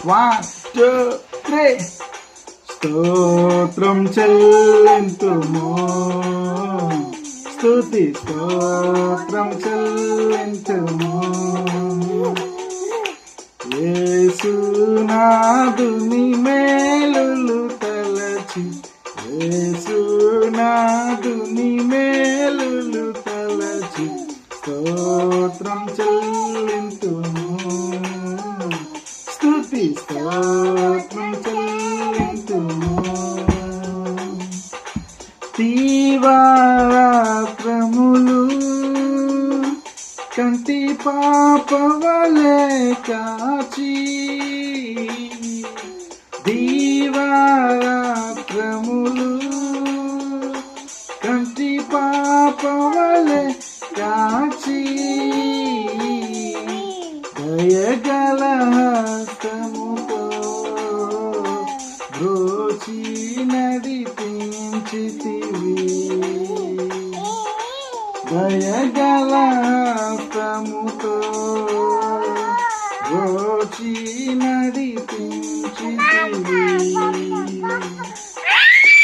1 2 3 స్తోత్రం చెల్లింతుము స్తుతి స్తోత్రం చెల్లింతుము యేసునాథుని మేలులు తలచి యేసునాథుని మేలులు తలచి స్తోత్రం చెల్లింతుము స్తుతి స్తోత్రం చెల్లింతుము దీవారాత్రములు కంటి పాపవలే కాచి దీవారాత్రములు కంటి పాపవలే కాచి దయగల హస్తముతో బ్రోచి నడిపించితివి దయగల హస్తముతో బ్రోచి నడిపించితివి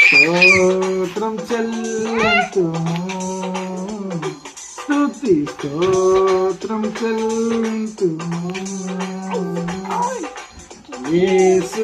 స్తోత్రం చెల్లింతుము స్తుతి స్తోత్రం చెల్లింతుము యేసు